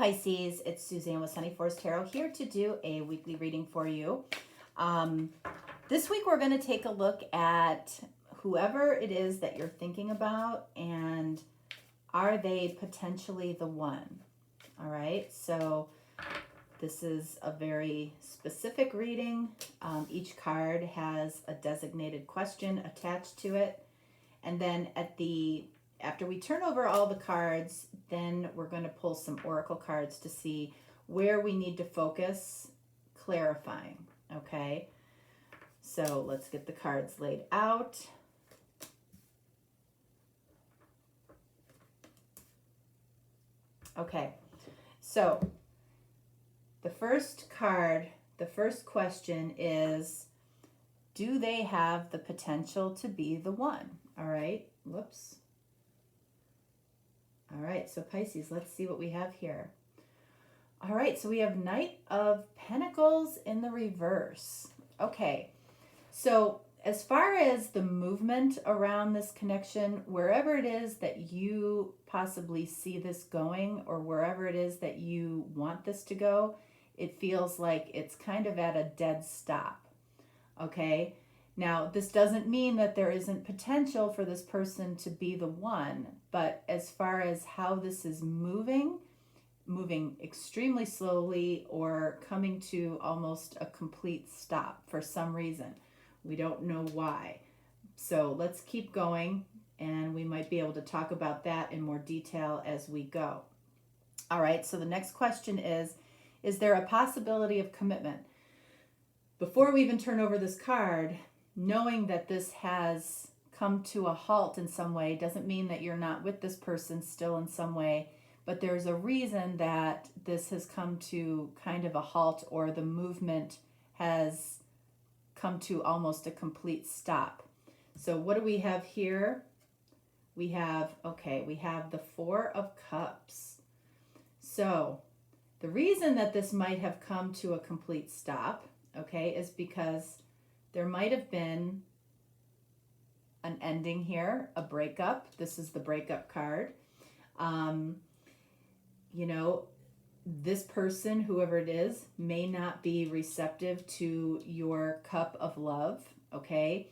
Pisces, it's Suzanne with Sunny Forest Tarot here to do a weekly reading for you. This week we're going to take a look at whoever it is that you're thinking about and are they potentially the one? All right, so this is a very specific reading. Each card has a designated question attached to it. And then after we turn over all the cards, then we're going to pull some oracle cards to see where we need to focus clarifying, okay? So let's get the cards laid out. Okay, so the first card, the first question is, do they have the potential to be the one? All right, whoops. All right, so Pisces, let's see what we have here. All right, so we have Knight of Pentacles in the reverse. Okay, so as far as the movement around this connection, wherever it is that you possibly see this going or wherever it is that you want this to go, it feels like it's kind of at a dead stop, okay? Now, this doesn't mean that there isn't potential for this person to be the one, but as far as how this is moving extremely slowly or coming to almost a complete stop for some reason. We don't know why. So let's keep going, and we might be able to talk about that in more detail as we go. All right, so the next question is there a possibility of commitment? Before we even turn over this card, knowing that this has come to a halt in some way doesn't mean that you're not with this person still in some way, but there's a reason that this has come to kind of a halt or the movement has come to almost a complete stop. So what do we have here? We have the Four of Cups. So the reason that this might have come to a complete stop, okay, is because there might have been an ending here, a breakup. This is the breakup card. This person, whoever it is, may not be receptive to your cup of love, okay?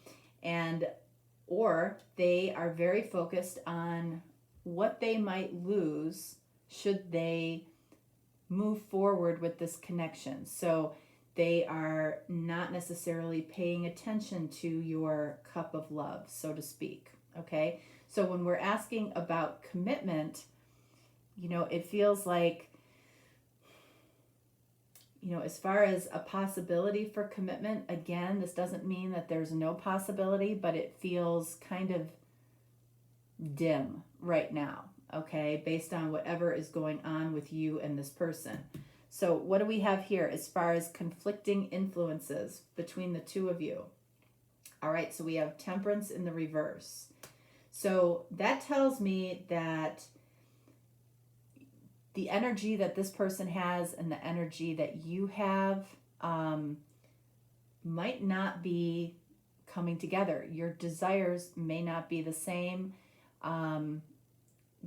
Or they are very focused on what they might lose should they move forward with this connection. So they are not necessarily paying attention to your cup of love, so to speak, okay? So when we're asking about commitment, it feels like, as far as a possibility for commitment, again, this doesn't mean that there's no possibility, but it feels kind of dim right now, okay, based on whatever is going on with you and this person. So what do we have here as far as conflicting influences between the two of you? All right, so we have Temperance in the reverse. So that tells me that the energy that this person has and the energy that you have might not be coming together. Your desires may not be the same,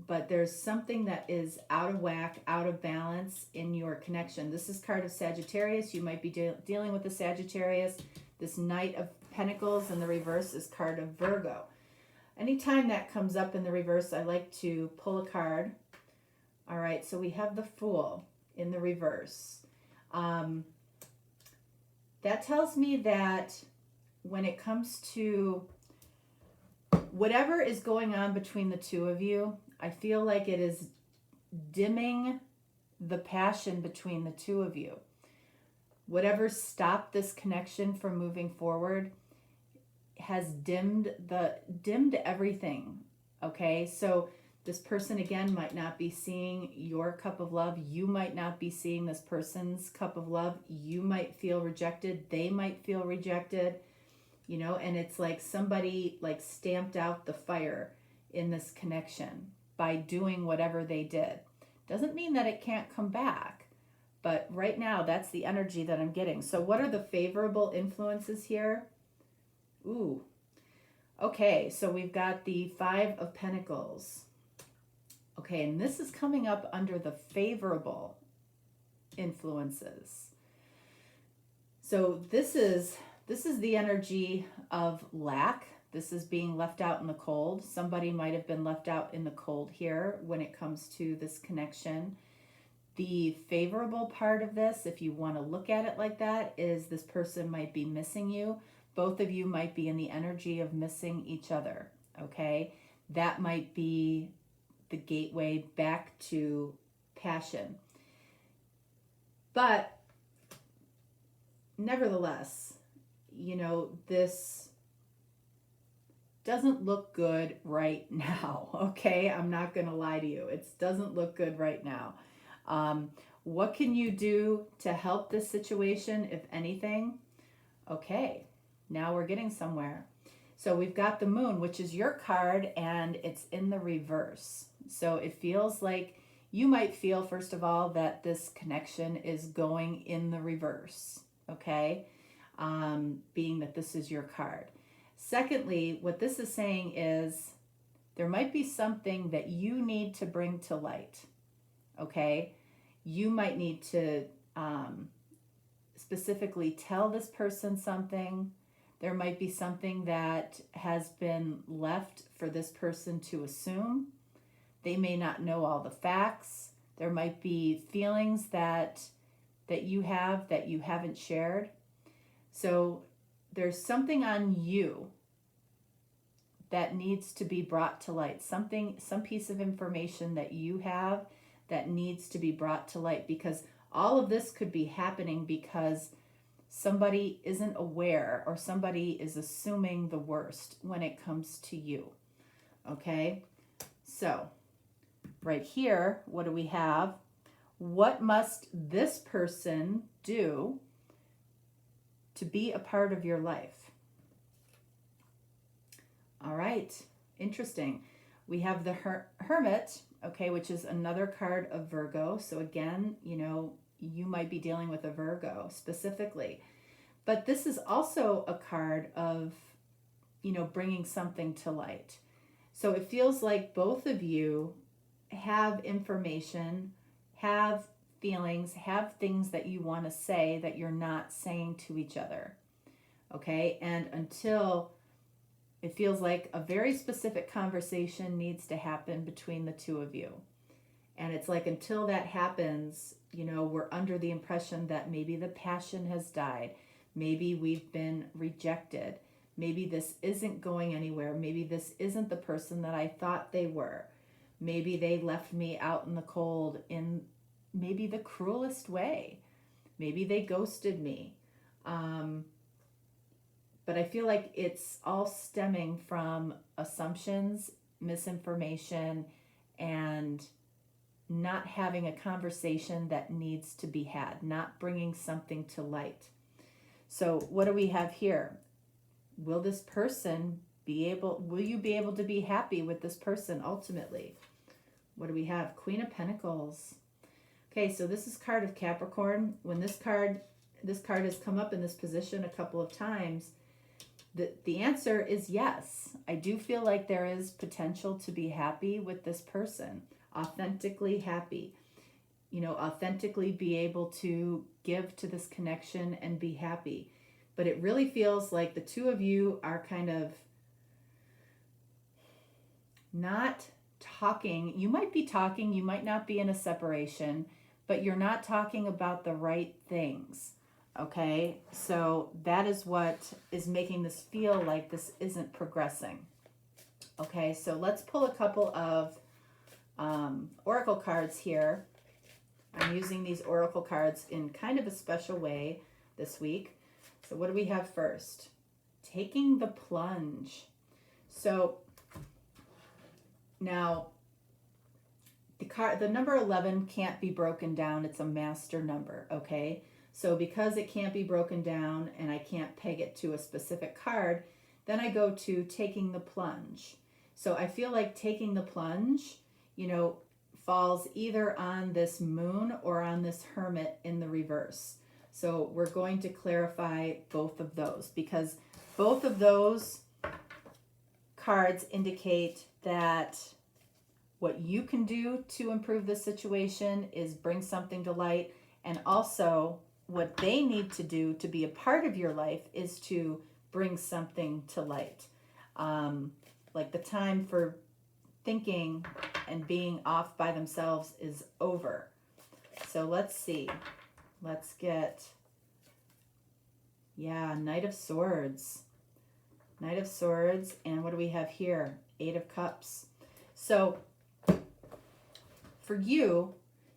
but there's something that is out of whack, out of balance in your connection. This is card of Sagittarius. You might be dealing with the Sagittarius. This Knight of Pentacles in the reverse is card of Virgo. Anytime that comes up in the reverse, I like to pull a card. All right, so we have the Fool in the reverse. That tells me that when it comes to whatever is going on between the two of you, I feel like it is dimming the passion between the two of you. Whatever stopped this connection from moving forward has dimmed everything, okay? So this person, again, might not be seeing your cup of love. You might not be seeing this person's cup of love. You might feel rejected. They might feel rejected, and it's like somebody stamped out the fire in this connection by doing whatever they did. Doesn't mean that it can't come back, but right now that's the energy that I'm getting. So what are the favorable influences here? Ooh, okay, so we've got the Five of Pentacles. Okay, and this is coming up under the favorable influences. So this is the energy of lack. This is being left out in the cold. Somebody might have been left out in the cold here when it comes to this connection. The favorable part of this, if you want to look at it like that, is this person might be missing you. Both of you might be in the energy of missing each other, okay? That might be the gateway back to passion. But nevertheless, you know, this doesn't look good right now, okay? I'm not going to lie to you. It doesn't look good right now. What can you do to help this situation, if anything? Okay, now we're getting somewhere. So we've got the moon, which is your card, and it's in the reverse. So it feels like you might feel, first of all, that this connection is going in the reverse, okay? Being that this is your card. Secondly, what this is saying is there might be something that you need to bring to light, okay? You might need to specifically tell this person something. There might be something that has been left for this person to assume. They may not know all the facts. There might be feelings that you have that you haven't shared. So there's something on you that needs to be brought to light. Some piece of information that you have that needs to be brought to light, because all of this could be happening because somebody isn't aware or somebody is assuming the worst when it comes to you. Okay? So, right here, what do we have? What must this person do to be a part of your life? All right, interesting. We have the Hermit, okay, which is another card of Virgo. So again, you know, you might be dealing with a Virgo specifically. But this is also a card of, you know, bringing something to light. So it feels like both of you have information, have feelings, have things that you want to say that you're not saying to each other. Okay? And until it feels like a very specific conversation needs to happen between the two of you. And it's like until that happens, you know, we're under the impression that maybe the passion has died. Maybe we've been rejected. Maybe this isn't going anywhere. Maybe this isn't the person that I thought they were. Maybe they left me out in the cold in maybe the cruelest way. Maybe they ghosted me. But I feel like it's all stemming from assumptions, misinformation, and not having a conversation that needs to be had, not bringing something to light. So what do we have here? Will you be able to be happy with this person ultimately? What do we have? Queen of Pentacles. Okay, so this is card of Capricorn. When this card has come up in this position a couple of times, the answer is yes. I do feel like there is potential to be happy with this person, authentically happy. You know, authentically be able to give to this connection and be happy. But it really feels like the two of you are kind of not talking. You might be talking, you might not be in a separation, but you're not talking about the right things. Okay, so that is what is making this feel like this isn't progressing. Okay, so let's pull a couple of oracle cards here. I'm using these oracle cards in kind of a special way this week. So what do we have first? Taking the plunge. So now the number 11 can't be broken down. It's a master number, okay? So because it can't be broken down and I can't peg it to a specific card, then I go to taking the plunge. So I feel like taking the plunge, you know, falls either on this moon or on this Hermit in the reverse. So we're going to clarify both of those because both of those cards indicate that what you can do to improve the situation is bring something to light, and also what they need to do to be a part of your life is to bring something to light. Like the time for thinking and being off by themselves is over. So let's see. Let's get, Knight of Swords. Knight of Swords, and what do we have here? Eight of Cups. So for you,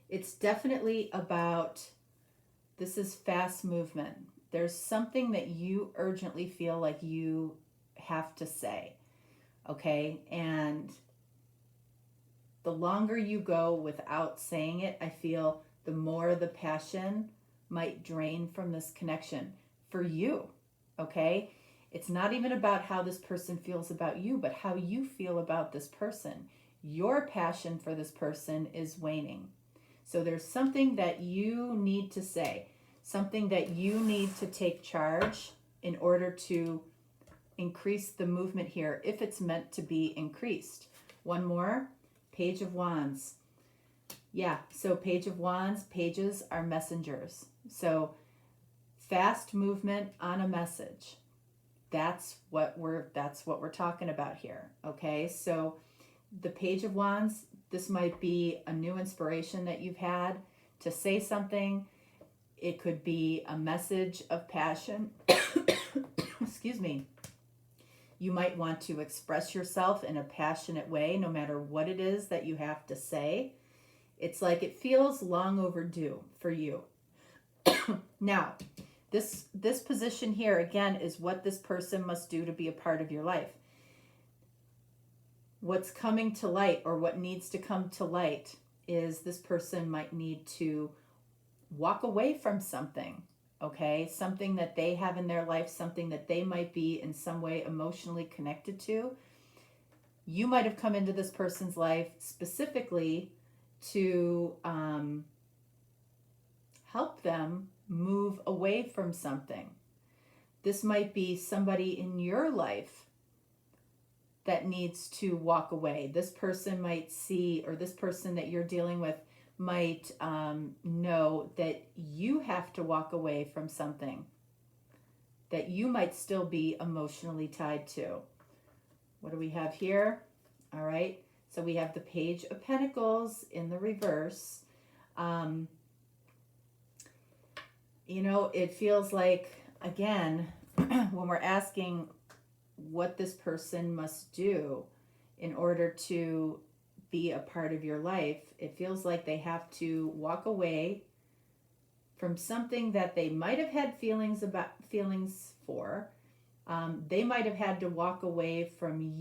it's definitely about, this is fast movement. There's something that you urgently feel like you have to say, okay? And the longer you go without saying it, I feel the more the passion might drain from this connection for you, okay? It's not even about how this person feels about you, but how you feel about this person. Your passion for this person is waning. So there's something that you need to say, something that you need to take charge in order to increase the movement here, if it's meant to be increased. One more, Page of Wands. Yeah, so Page of Wands, pages are messengers. So fast movement on a message. That's what we're talking about here. Okay, so the Page of Wands, this might be a new inspiration that you've had to say something. It could be a message of passion. Excuse me. You might want to express yourself in a passionate way, no matter what it is that you have to say. It's like it feels long overdue for you. Now, this position here, again, is what this person must do to be a part of your life. What's coming to light, or what needs to come to light, is this person might need to walk away from something, okay? Something that they have in their life, something that they might be in some way emotionally connected to. You might have come into this person's life specifically to help them move away from something. This might be somebody in your life that needs to walk away. This person might see, or this person that you're dealing with might know that you have to walk away from something that you might still be emotionally tied to. What do we have here? All right, so we have the Page of Pentacles in the reverse. It feels like, again, when we're asking what this person must do in order to be a part of your life, it feels like they have to walk away from something that they might have had feelings for. They might have had to walk away from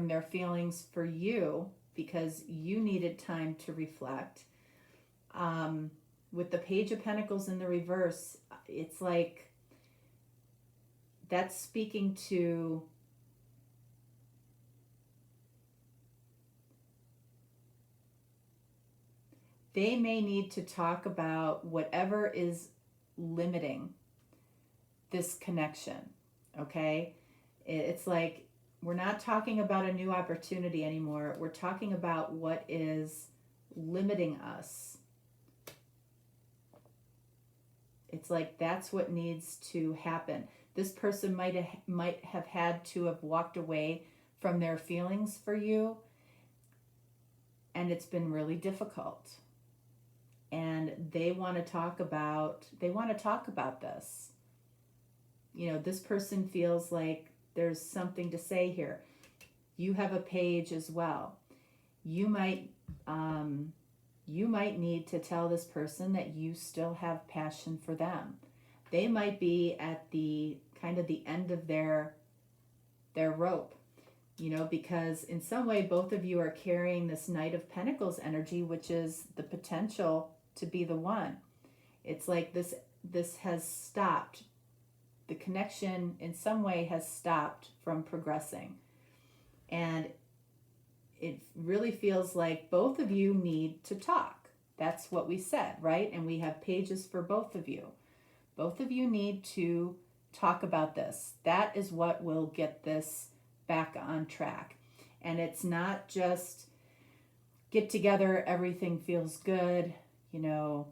their feelings for you because you needed time to reflect. With the Page of Pentacles in the reverse, it's like that's speaking to they may need to talk about whatever is limiting this connection, okay? It's like we're not talking about a new opportunity anymore. We're talking about what is limiting us. It's like that's what needs to happen. This person might have had to have walked away from their feelings for you, and it's been really difficult. And they want to talk about this. This person feels like there's something to say here. You have a page as well. You might need to tell this person that you still have passion for them. They might be at the kind of the end of their rope, because in some way both of you are carrying this Knight of Pentacles energy, which is the potential to be the one. It's like this has stopped. The connection in some way has stopped from progressing. And it really feels like both of you need to talk. That's what we said, right? And we have pages for both of you. Both of you need to talk about this. That is what will get this back on track. And it's not just get together, everything feels good, you know,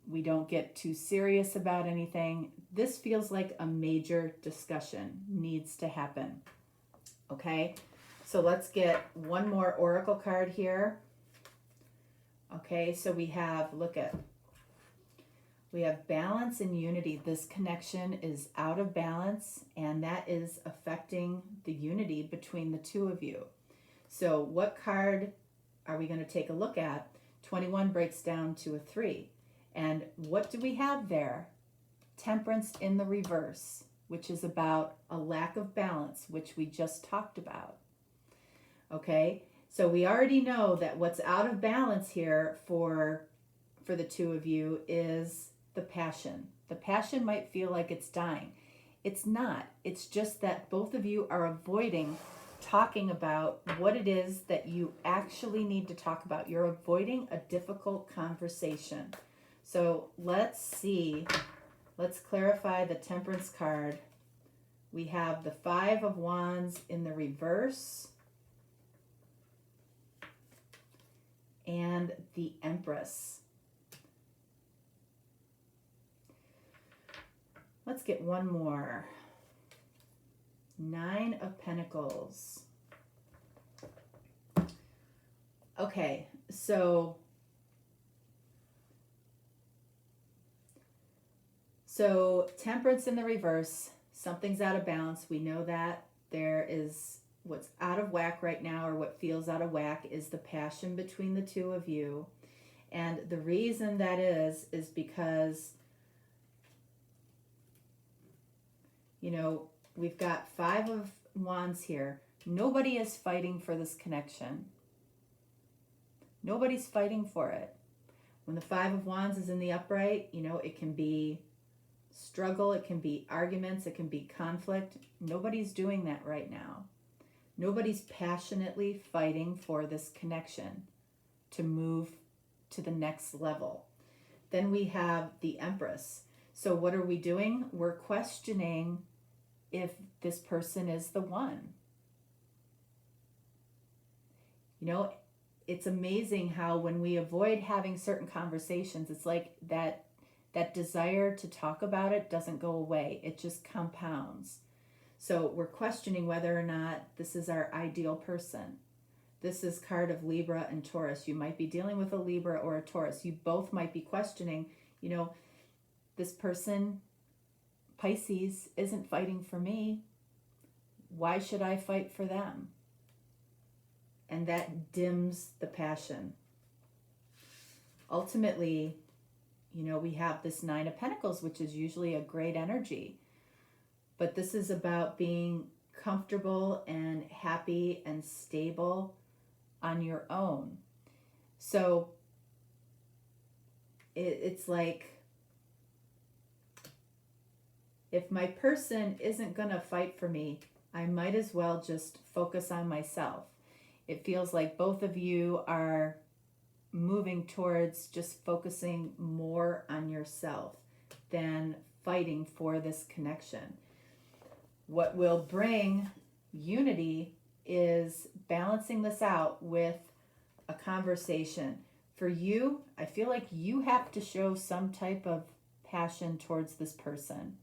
we don't get too serious about anything. This feels like a major discussion needs to happen. Okay, so let's get one more oracle card here. Okay, so we have, we have balance and unity. This connection is out of balance, and that is affecting the unity between the two of you. So what card are we going to take a look at? 21 breaks down to a 3. And what do we have there? Temperance in the reverse, which is about a lack of balance, which we just talked about. Okay, so we already know that what's out of balance here for the two of you is the passion. The passion might feel like it's dying. It's not. It's just that both of you are avoiding talking about what it is that you actually need to talk about. You're avoiding a difficult conversation. So let's see. Let's clarify the Temperance card. We have the 5 of Wands in the reverse and the Empress. Let's get one more. 9 of Pentacles. Okay, so Temperance in the reverse, something's out of balance. We know that there is what's out of whack right now, or what feels out of whack, is the passion between the two of you. And the reason that is because, you know, we've got 5 of Wands here. Nobody is fighting for this connection. Nobody's fighting for it. When the 5 of Wands is in the upright, you know, it can be struggle, it can be arguments, it can be conflict. Nobody's doing that right now. Nobody's passionately fighting for this connection to move to the next level. Then we have the Empress. So what are we doing? We're questioning if this person is the one. You know, it's amazing how when we avoid having certain conversations, it's like that desire to talk about it doesn't go away. It just compounds. So we're questioning whether or not this is our ideal person. This is card of Libra and Taurus. You might be dealing with a Libra or a Taurus. You both might be questioning, you know, this person, Pisces, isn't fighting for me. Why should I fight for them? And that dims the passion. Ultimately, you know, we have this 9 of Pentacles, which is usually a great energy. But this is about being comfortable and happy and stable on your own. So it's like, if my person isn't going to fight for me, I might as well just focus on myself. It feels like both of you are moving towards just focusing more on yourself than fighting for this connection. What will bring unity is balancing this out with a conversation. For you, I feel like you have to show some type of passion towards this person.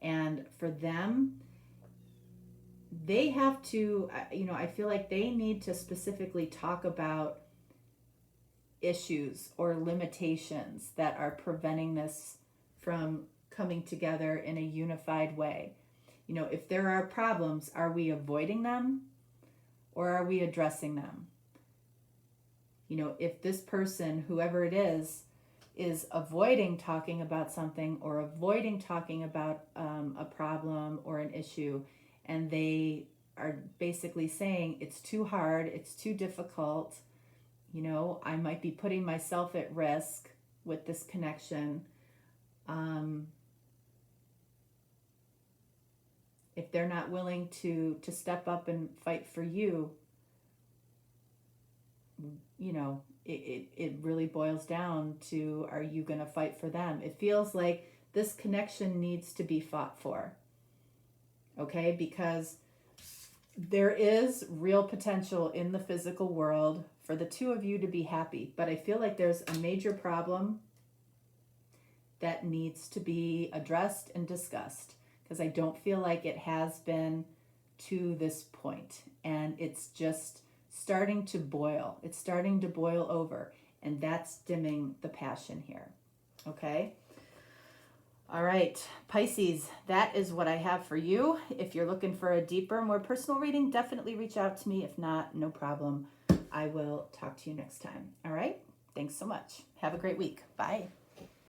And for them, they have to, you know, I feel like they need to specifically talk about issues or limitations that are preventing this from coming together in a unified way. You know, if there are problems, are we avoiding them or are we addressing them? You know, if this person, whoever it is avoiding talking about something or avoiding talking about a problem or an issue, and they are basically saying it's too hard, it's too difficult, you know, I might be putting myself at risk with this connection. If they're not willing to step up and fight for you, you know, it really boils down to, are you going to fight for them? It feels like this connection needs to be fought for. Okay, because There is real potential in the physical world for the two of you to be happy, but I feel like there's a major problem that needs to be addressed and discussed, because I don't feel like it has been to this point, and it's just starting to boil. It's starting to boil over, and that's dimming the passion here. Okay? All right, Pisces, that is what I have for you. If you're looking for a deeper, more personal reading, definitely reach out to me. If not, no problem. I will talk to you next time. All right? Thanks so much. Have a great week. Bye.